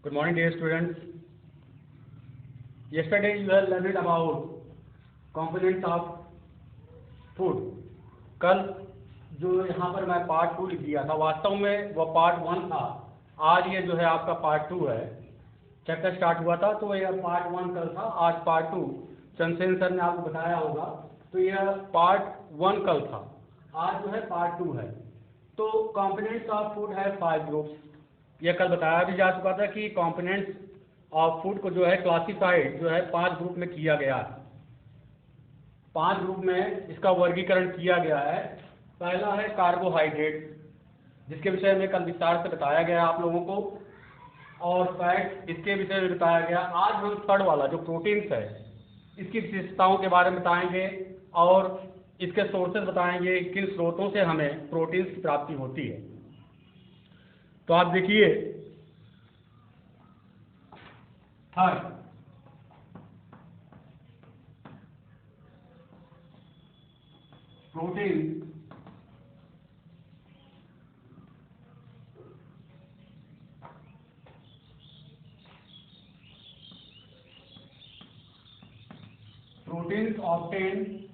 Good morning, dear students. Yesterday you have learned about components of food. कल जो यहाँ पर मैं पार्ट 2 लिख दिया था, वास्तव में वो पार्ट 1 था। आज ये जो है आपका पार्ट 2 है। चैप्टर स्टार्ट हुआ था तो यह पार्ट 1 कल था, आज पार्ट 2। चंद्रसेन सर ने आपको बताया होगा, तो यह पार्ट 1 कल था, आज जो है पार्ट 2 है। तो कंपोनेंट्स ऑफ फूड है 5 ग्रुप्स। यह कल बताया भी जा चुका था कि कंपोनेंट्स ऑफ फूड को जो है क्लासिफाइड जो है 5 ग्रुप में किया गया है। 5 ग्रुप में इसका वर्गीकरण किया गया है। पहला है कार्बोहाइड्रेट, जिसके विषय में कल विस्तार से बताया गया आप लोगों को, और फैट इसके विषय में बताया गया। आज हम थर्ड वाला जो प्रोटीन्स है, इसकी विशेषताओं के बारे में बताएंगे और इसके सोर्सेज बताएंगे, किन स्रोतों से हमें प्रोटीन्स की प्राप्ति होती है। तो आप देखिए, third protein proteins obtained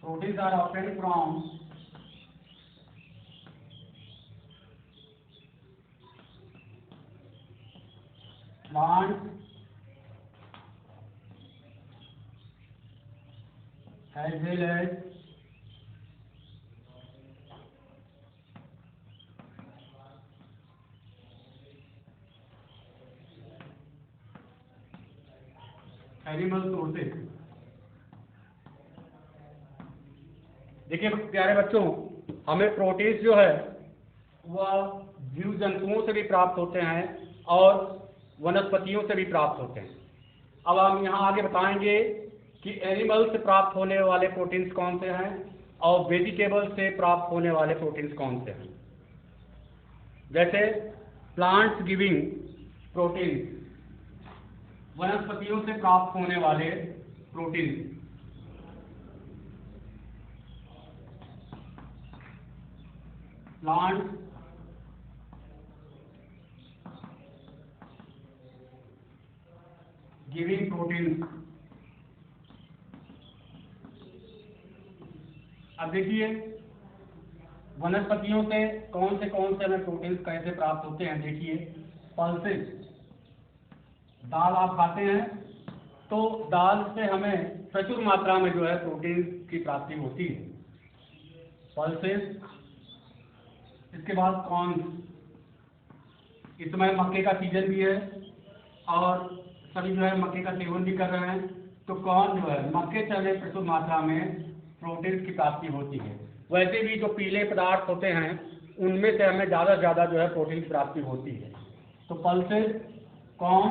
proteins are obtained from plants as well as animal sources. देखिए प्यारे बच्चों, हमें प्रोटीन्स जो है वह जीव जंतुओं से भी प्राप्त होते हैं और वनस्पतियों से भी प्राप्त होते हैं। अब हम यहाँ आगे बताएंगे कि एनिमल से प्राप्त होने वाले प्रोटीन्स कौन से हैं और वेजिटेबल से प्राप्त होने वाले प्रोटीन्स कौन से हैं। जैसे प्लांट्स गिविंग प्रोटीन्स, वनस्पतियों से प्राप्त होने वाले प्रोटीन। Plant giving protein. अब देखिए वनस्पतियों से कौन से हमें प्रोटीन कैसे प्राप्त होते हैं। देखिए पल्सेस, दाल आप खाते हैं तो दाल से हमें प्रचुर मात्रा में जो है प्रोटीन की प्राप्ति होती है, पल्सेस। इसके बाद कॉर्न, इस समय मक्के का सीजन भी है और सभी जो है मक्के का सेवन भी कर रहे हैं, तो कॉर्न जो है मक्के से हमें प्रचुर मात्रा में प्रोटीन की प्राप्ति होती है। वैसे भी जो पीले पदार्थ होते हैं उनमें से हमें ज़्यादा से ज़्यादा जो है प्रोटीन की प्राप्ति होती है। तो पल्सेस, कॉर्न,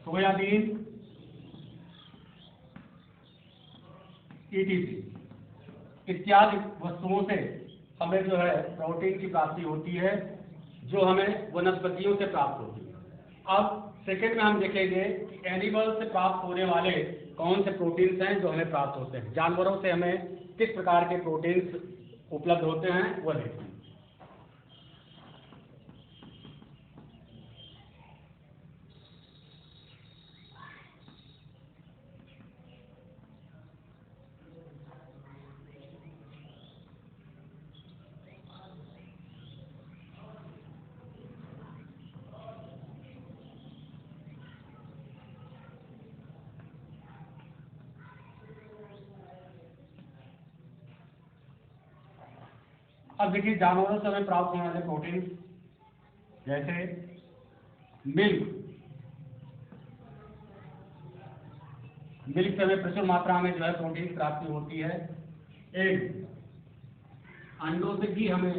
सोयाबीन, ईटीसी इत्यादि वस्तुओं से हमें जो है प्रोटीन की प्राप्ति होती है, जो हमें वनस्पतियों से प्राप्त होती है। अब सेकेंड में हम देखेंगे कि एनिमल से प्राप्त होने वाले कौन से प्रोटीन्स हैं जो हमें प्राप्त होते हैं। जानवरों से हमें किस प्रकार के प्रोटीन्स उपलब्ध होते हैं वह देखते हैं। अब देखिए जानवरों से हमें प्राप्त होने वाले प्रोटीन, जैसे मिल्क से हमें प्रचुर मात्रा में जो है प्रोटीन की प्राप्ति होती है। एग, अंडों से भी हमें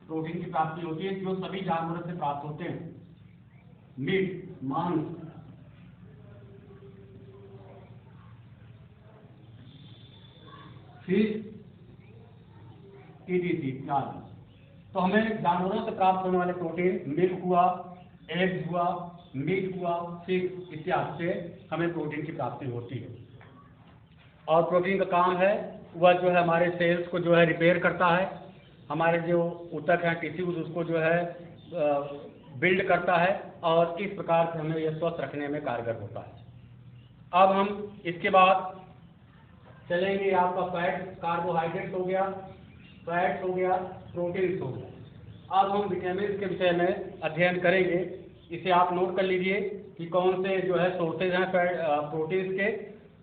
प्रोटीन की प्राप्ति होती है, जो सभी जानवरों से प्राप्त होते हैं। मीट, मांस, फिश ईटीसी इत्यादि। तो हमें जानवरों से प्राप्त होने वाले प्रोटीन, मिल्क हुआ, एग्स हुआ, मीट हुआ, फिश इत्यादि से हमें प्रोटीन की प्राप्ति होती है। और प्रोटीन का काम है वह जो है हमारे सेल्स को जो है रिपेयर करता है, हमारे जो ऊतक हैं टिश्यूज उसको जो है बिल्ड करता है, और इस प्रकार से हमें यह स्वस्थ रखने में कारगर होता है। अब हम इसके बाद चलेंगे, आपका फैट कार्बोहाइड्रेट हो गया, फैट्स हो गया, प्रोटीन्स हो गया। अब हम विटामिन के विषय में अध्ययन करेंगे। इसे आप नोट कर लीजिए कि कौन से जो है सोर्सेज हैं प्रोटीन्स के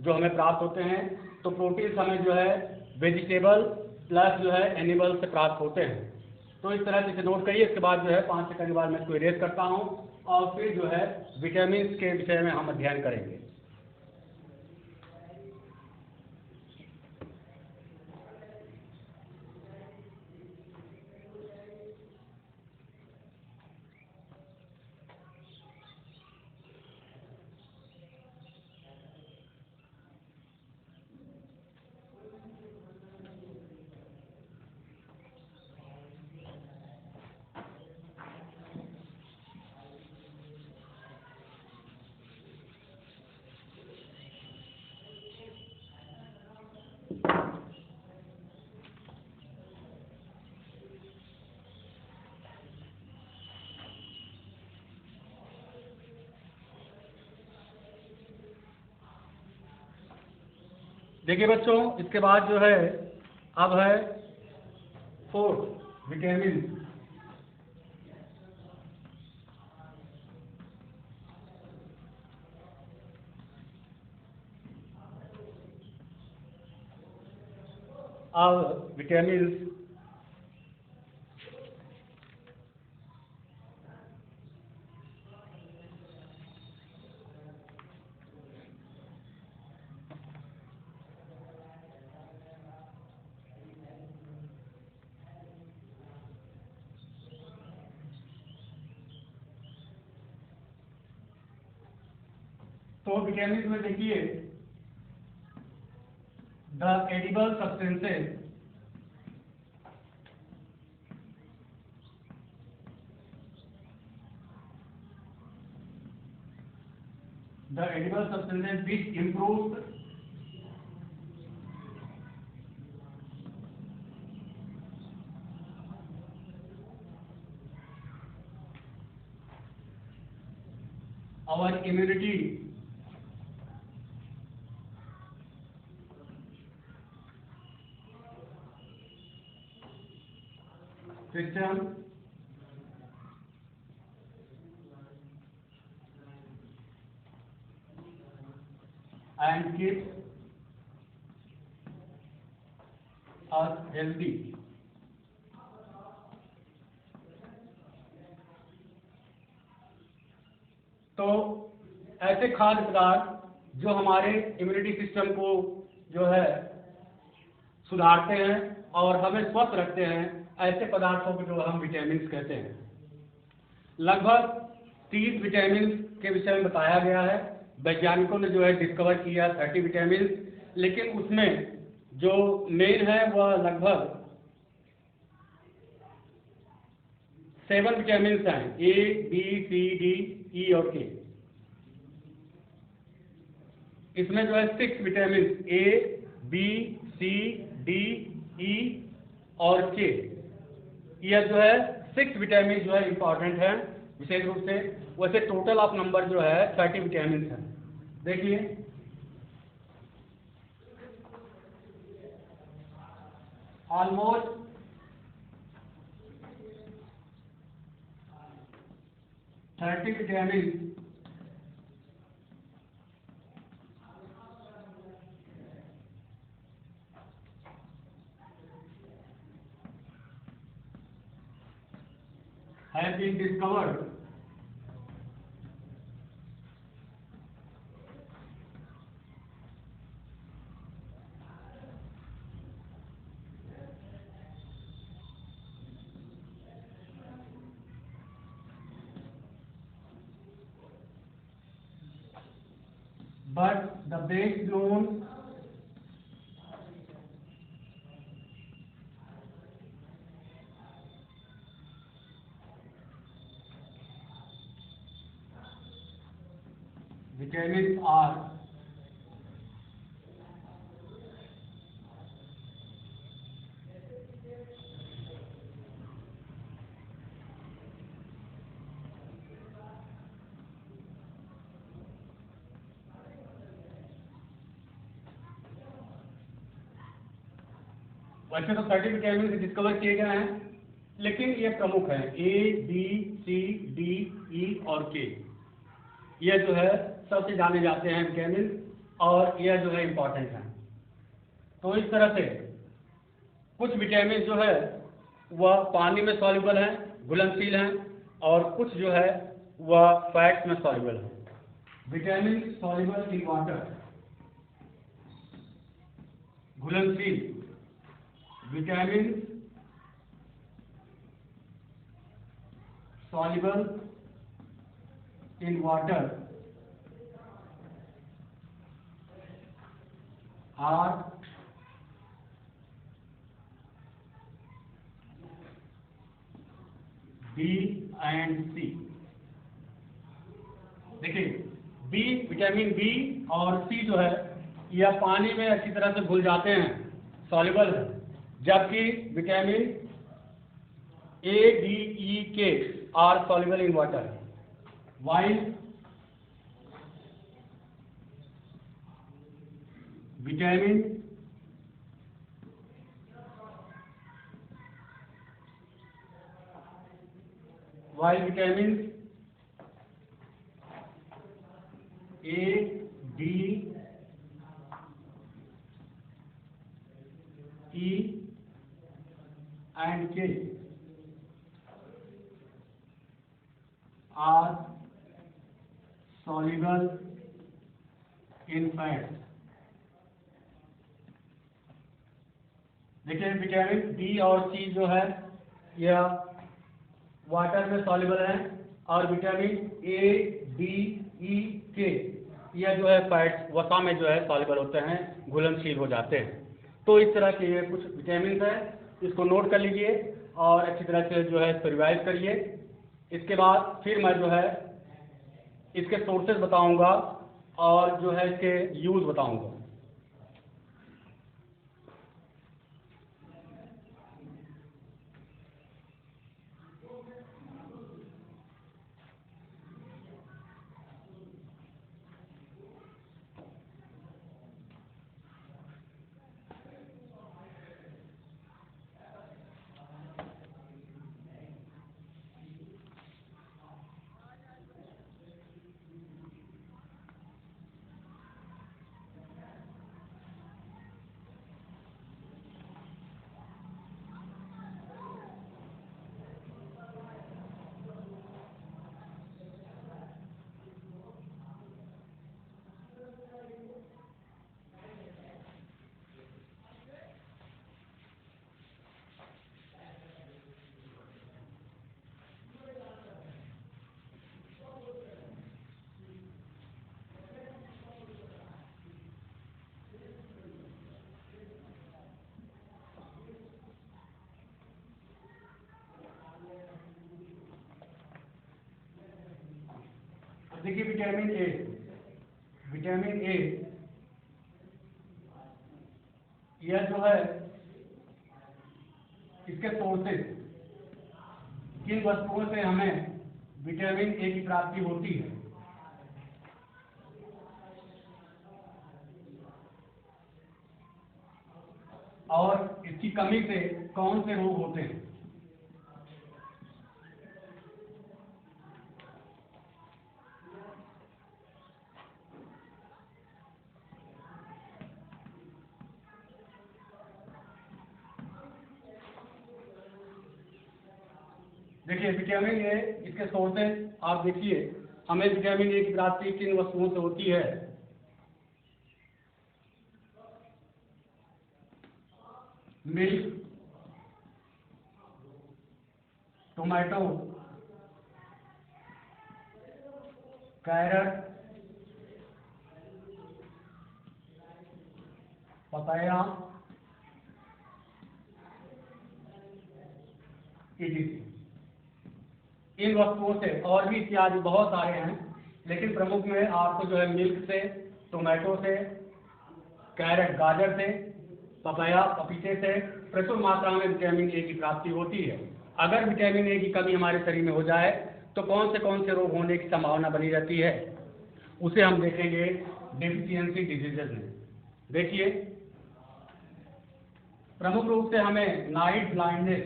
जो हमें प्राप्त होते हैं। तो प्रोटीन्स हमें जो है वेजिटेबल प्लस जो है एनिमल से प्राप्त होते हैं। तो इस तरह से इसे नोट करिए। इसके बाद जो है 5 सेकंड के बाद मैं इसको इरेज करता हूँ और फिर जो है विटामिन के विषय में हम अध्ययन करेंगे। देखिए बच्चों, इसके बाद जो है अब है फोर्थ विटामिन। अब विटामिन तो विटामिन में देखिए the edible substances which improve our immunity system and keeps us healthy। तो ऐसे खाद्य पदार्थ जो हमारे इम्यूनिटी सिस्टम को जो है सुधारते हैं और हमें स्वस्थ रखते हैं, ऐसे पदार्थों को जो हम विटामिन कहते हैं। लगभग 30 विटामिन के विषय में बताया गया है। वैज्ञानिकों ने जो है डिस्कवर किया 30 विटामिन, लेकिन उसमें जो मेन है वह लगभग 7 विटामिन हैं, ए बी सी डी ई और के। इसमें जो है 6 vitamin A B C D E और के, यह जो है 6 विटामिन जो है इंपॉर्टेंट है विशेष रूप से। वैसे टोटल ऑफ नंबर जो है 30 विटामिन है। देखिए almost 30 vitamin have been discovered but the best known vitamin are वैसे तो 30 विटामिन डिस्कवर किए गए हैं, लेकिन ये प्रमुख हैं A, B, C, D, E और K। ये जो है सबसे जाने जाते हैं विटामिन, और यह जो है इम्पोर्टेंट है। तो इस तरह से कुछ विटामिन जो है वह पानी में सॉल्युबल हैं, घुलनशील हैं, और कुछ जो है वह फैट्स में सॉल्युबल हैं। विटामिन सॉल्युबल इन वाटर, घुलनशील vitamin soluble in water are B and C। देखिए बी, विटामिन बी और सी जो है यह पानी में अच्छी तरह से घुल जाते हैं, सॉल्युबल है, जबकि vitamin A, D, E, K are soluble in water, while vitamin A, D, E and K are soluble in fat। देखिए विटामिन बी और सी जो है यह वाटर में सॉल्युबल है, और विटामिन ए, डी, ई, के यह जो है फैट्स वसा में जो है सॉल्युबल होते हैं, घुलनशील हो जाते हैं। तो इस तरह के ये कुछ विटामिन है, इसको नोट कर लीजिए और अच्छी तरह से जो है इसको रिवाइज करिए। इसके बाद फिर मैं जो है इसके सोर्सेज बताऊंगा और जो है इसके यूज बताऊंगा। देखिए विटामिन ए, यह जो है इसके सोर्सेज, किन वस्तुओं से हमें विटामिन ए की प्राप्ति होती है, और इसकी कमी से कौन से रोग होते हैं। देखिए विटामिन ए, इसके सोर्सेज आप देखिए, हमें विटामिन ए की प्राप्ति किन वस्तुओं से होती है। Milk, tomato, carrot, papaya, etc. इन वस्तुओं से, और भी इत्यादि बहुत सारे हैं, लेकिन प्रमुख में आपको जो है मिल्क से, टोमेटो से, कैरेट गाजर से, पपाया पपीते से प्रचुर मात्रा में विटामिन ए की प्राप्ति होती है। अगर विटामिन ए की कमी हमारे शरीर में हो जाए तो कौन से रोग होने की संभावना बनी रहती है, उसे हम देखेंगे डेफिशिएंसी डिजीजेज में। देखिए, प्रमुख रूप से हमें नाइट ब्लाइंडनेस,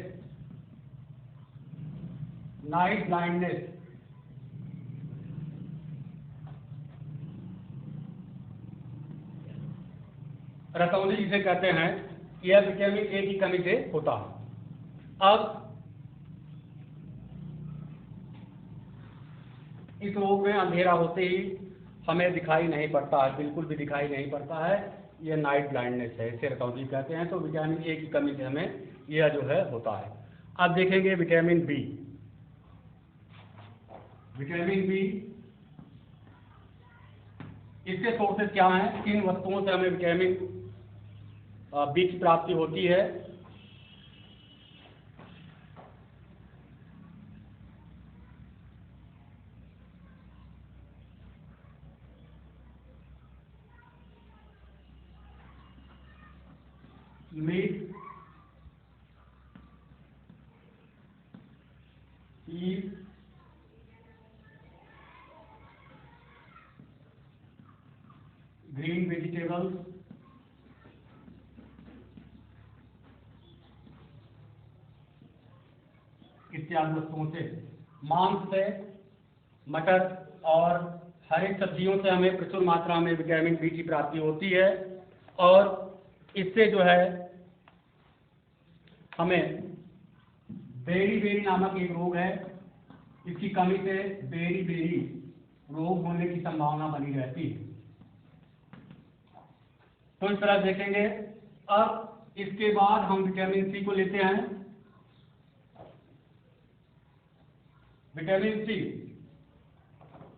रतौंधी जिसे कहते हैं, यह विटामिन ए की कमी से होता है। अब इस रोग में अंधेरा होते ही हमें दिखाई नहीं पड़ता है, बिल्कुल भी दिखाई नहीं पड़ता है, यह नाइट ब्लाइंडनेस है, इसे रतौंधी कहते हैं। तो विटामिन ए की कमी से हमें यह जो है होता है। अब देखेंगे विटामिन बी। इसके सोर्सेज क्या हैं, किन वस्तुओं से हमें विटामिन बी की प्राप्ति होती है? मीट, चीज, ग्रीन वेजिटेबल्स, इत्यादि वस्तुओं से, मांस से, मटर और हरी सब्जियों से हमें प्रचुर मात्रा में विटामिन बी की प्राप्ति होती है। और इससे जो है हमें बेरी नामक एक रोग है, इसकी कमी से बेरी रोग होने की संभावना बनी रहती है। तो इस तरह देखेंगे। अब इसके बाद हम विटामिन सी को लेते हैं। विटामिन सी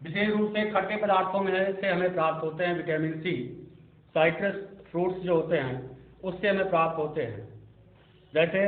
विशेष रूप से खट्टे पदार्थों में से हमें प्राप्त होते हैं। विटामिन सी साइट्रस फ्रूट्स जो होते हैं उससे हमें प्राप्त होते हैं, जैसे